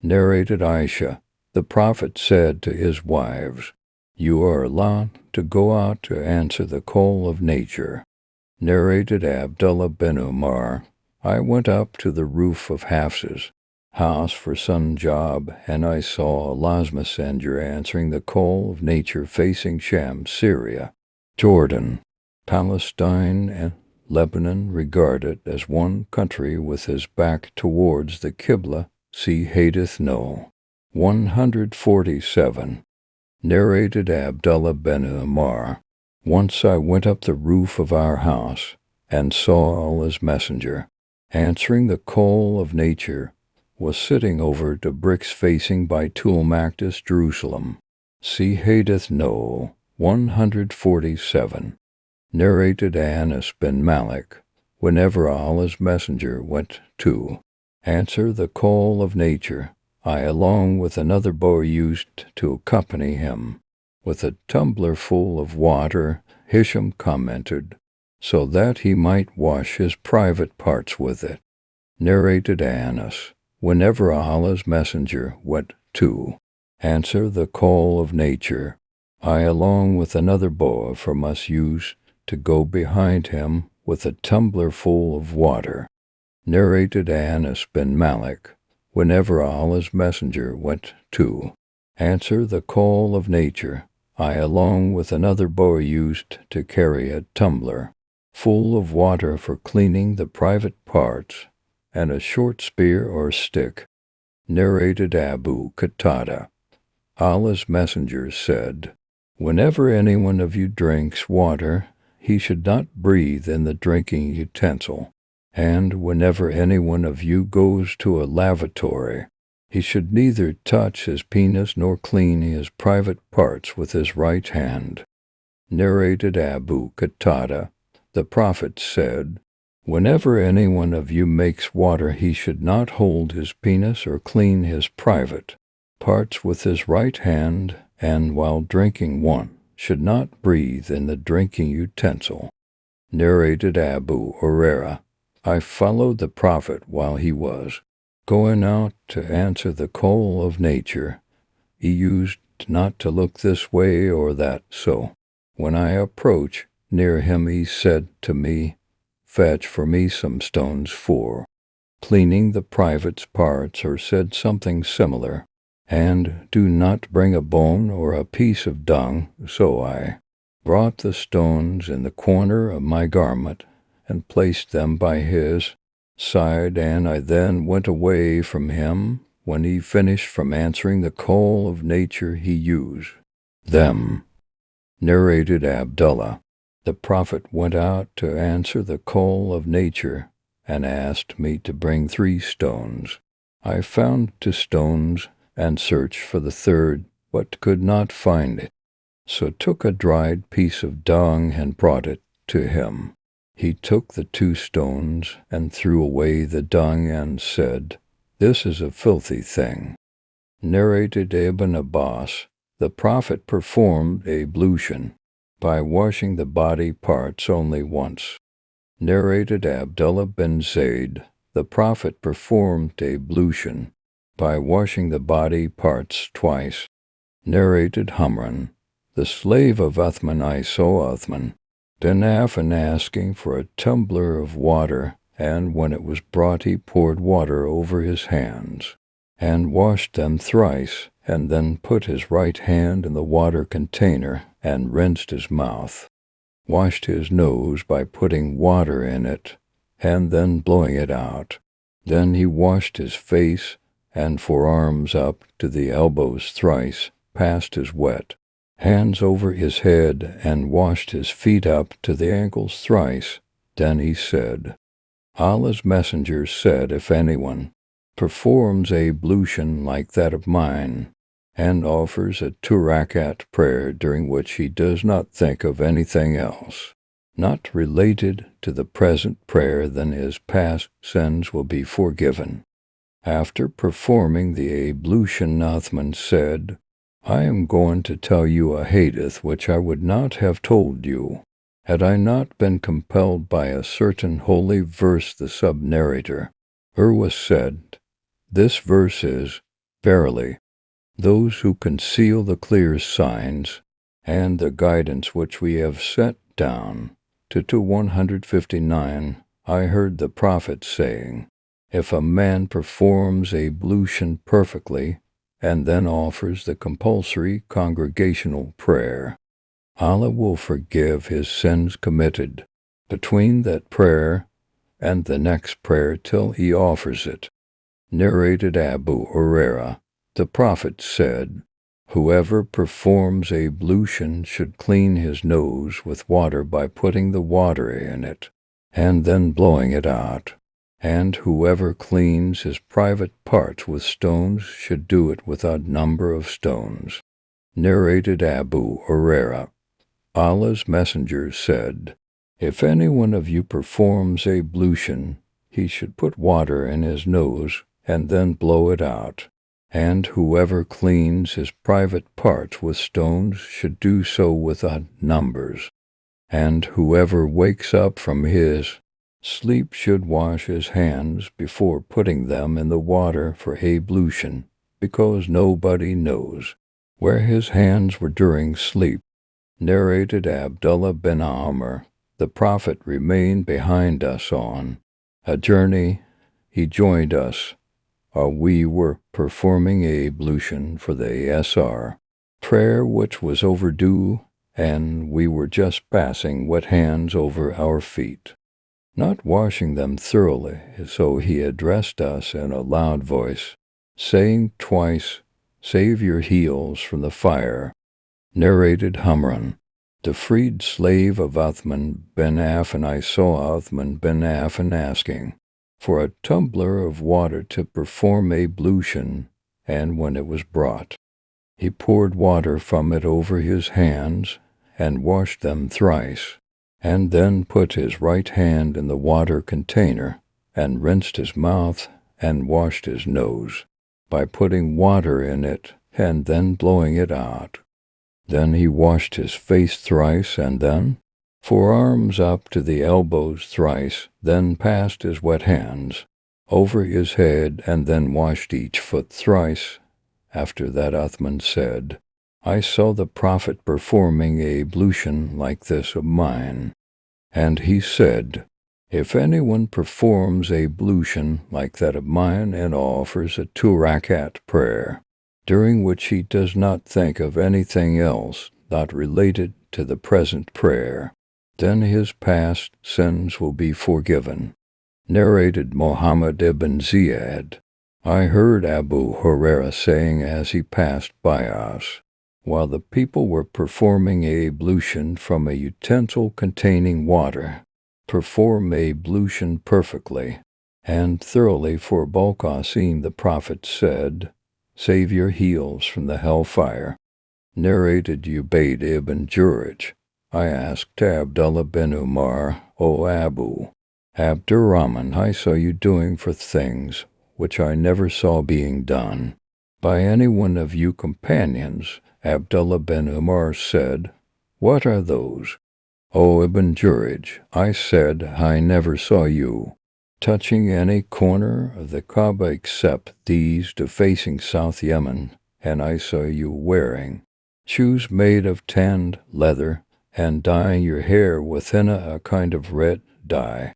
Narrated Aisha, the Prophet said to his wives, "You are allowed to go out to answer the call of nature." Narrated Abdullah bin Umar, I went up to the roof of Hafsa's house for some job, and I saw Allah's Messenger answering the call of nature facing Sham, Syria, Jordan, Palestine, and Lebanon, regarded as one country with his back towards the Qibla. See Hadith No. 147. Narrated Abdullah bin Umar, once I went up the roof of our house and saw Allah's Messenger answering the call of nature was sitting over the bricks facing Baitul Maqdis, Jerusalem. See Hadith No. 147. Narrated Anas bin Malik, whenever Allah's Messenger went to answer the call of nature, I, along with another boy, used to accompany him with a tumbler full of water, Hisham commented, so that he might wash his private parts with it. Narrated Anas, whenever Allah's Messenger went to answer the call of nature, I, along with another boy from us, used to go behind him with a tumbler full of water. Narrated Anas bin Malik, whenever Allah's Messenger went to answer the call of nature, I, along with another boy, used to carry a tumbler full of water for cleaning the private parts and a short spear or stick. Narrated Abu Qatada, Allah's Messenger said, whenever any one of you drinks water, he should not breathe in the drinking utensil, and whenever any one of you goes to a lavatory, he should neither touch his penis nor clean his private parts with his right hand. Narrated Abu Qatada, the Prophet said, whenever any one of you makes water, he should not hold his penis or clean his private parts with his right hand, and while drinking one should not breathe in the drinking utensil. Narrated Abu Hurairah, I followed the Prophet while he was going out to answer the call of nature. He used not to look this way or that, so when I approached near him, he said to me, fetch for me some stones for cleaning the private parts, or said something similar, and do not bring a bone or a piece of dung. So I brought the stones in the corner of my garment and placed them by his side, and I then went away from him. When he finished from answering the call of nature, he used them. Narrated Abdullah, the Prophet went out to answer the call of nature and asked me to bring 3 stones. I found 2 stones and searched for the third, but could not find it, so took a dried piece of dung and brought it to him. He took the 2 stones and threw away the dung and said, this is a filthy thing. Narrated Ibn Abbas, the Prophet performed ablution by washing the body parts only once. Narrated Abdullah bin Zayd, the Prophet performed ablution by washing the body parts twice. Narrated Humran, the slave of Uthman, I saw Uthman bin Affan asking for a tumbler of water, and when it was brought, he poured water over his hands and washed them thrice, and then put his right hand in the water container and rinsed his mouth, washed his nose by putting water in it, and then blowing it out. Then he washed his face and forearms up to the elbows thrice, passed his wet hands over his head, and washed his feet up to the ankles thrice. Then he said, Allah's Messenger said, if anyone performs ablution like that of mine, and offers a 2-rakat prayer during which he does not think of anything else not related to the present prayer, then his past sins will be forgiven. After performing the ablution, Uthman said, I am going to tell you a hadith which I would not have told you had I not been compelled by a certain holy verse. The sub-narrator, Urwa, said, this verse is, Verily, those who conceal the clear signs and the guidance which we have set down to 159, I heard the Prophet saying, if a man performs ablution perfectly and then offers the compulsory congregational prayer, Allah will forgive his sins committed between that prayer and the next prayer till he offers it. Narrated Abu Huraira, the Prophet said, whoever performs ablution should clean his nose with water by putting the water in it and then blowing it out, and whoever cleans his private parts with stones should do it with a number of stones. Narrated Abu Huraira, Allah's Messenger said, if any one of you performs ablution, he should put water in his nose and then blow it out, and whoever cleans his private parts with stones should do so with odd numbers, and whoever wakes up from his sleep should wash his hands before putting them in the water for ablution, because nobody knows where his hands were during sleep. Narrated Abdullah bin Amr, the Prophet remained behind us on a journey. He joined us while we were performing ablution for the Asr prayer, which was overdue, and we were just passing wet hands over our feet, not washing them thoroughly, so he addressed us in a loud voice, saying twice, save your heels from the fire. Narrated Humran, the freed slave of Uthman bin Affan. I saw Uthman bin Affan asking for a tumbler of water to perform ablution, and when it was brought, he poured water from it over his hands and washed them thrice, and then put his right hand in the water container and rinsed his mouth and washed his nose by putting water in it and then blowing it out. Then he washed his face thrice, and then forearms up to the elbows thrice, then passed his wet hands over his head, and then washed each foot thrice. After that Uthman said, I saw the Prophet performing ablution like this of mine. And he said, if anyone performs ablution like that of mine and offers a 2-rakat prayer, during which he does not think of anything else not related to the present prayer, then his past sins will be forgiven. Narrated Muhammad ibn Ziyad, I heard Abu Huraira saying as he passed by us, while the people were performing ablution from a utensil containing water, perform ablution perfectly and thoroughly, for Balqasim the Prophet said, save your heels from the hellfire. Narrated Ubayd ibn Juraj, I asked Abdullah bin Umar, O Abu Abdurrahman, I saw you doing for things which I never saw being done by any one of you companions. Abdullah bin Umar said, what are those? O Ibn Juraj, I said, I never saw you touching any corner of the Kaaba except these to facing South Yemen, and I saw you wearing shoes made of tanned leather and dyeing your hair with henna, a kind of red dye.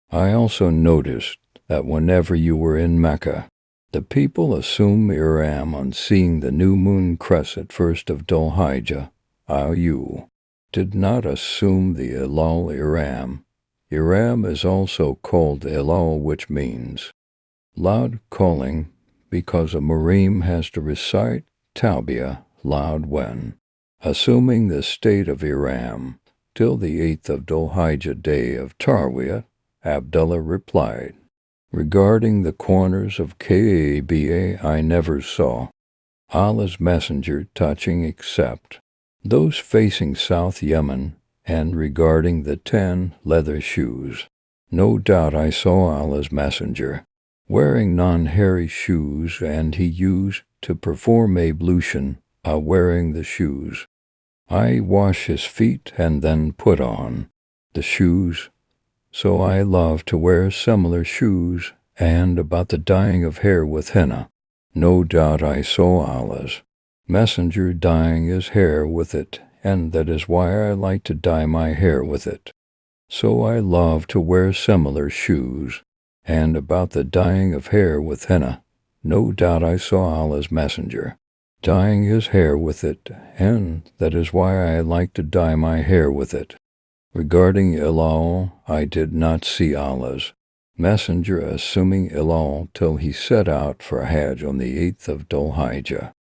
I also noticed that whenever you were in Mecca, the people assume Ihram on seeing the new moon crescent first of Dhul Hijjah. You did not assume the Ilal Ihram. Ihram is also called Ilal, which means loud calling, because a Murim has to recite Talbiyah loud when assuming the state of Ihram till the 8th of Dhul Hijjah day of Tarwiyah. Abdullah replied, regarding the corners of Kaaba, I never saw Allah's Messenger touching except those facing South Yemen, and regarding the 10 leather shoes, no doubt I saw Allah's Messenger wearing non-hairy shoes, and he used to perform ablution wearing the shoes. I wash his feet and then put on the shoes, so I love to wear similar shoes. And about the dyeing of hair with henna, No doubt I saw Allah's Messenger dyeing his hair with it, and that is why I like to dye my hair with it. So I love to wear similar shoes. And about the dyeing of hair with henna, no doubt I saw Allah's Messenger dyeing his hair with it, and that is why I like to dye my hair with it. Regarding Ilal, I did not see Allah's Messenger assuming Ilal till he set out for Hajj on the 8th of Dhul Hijjah.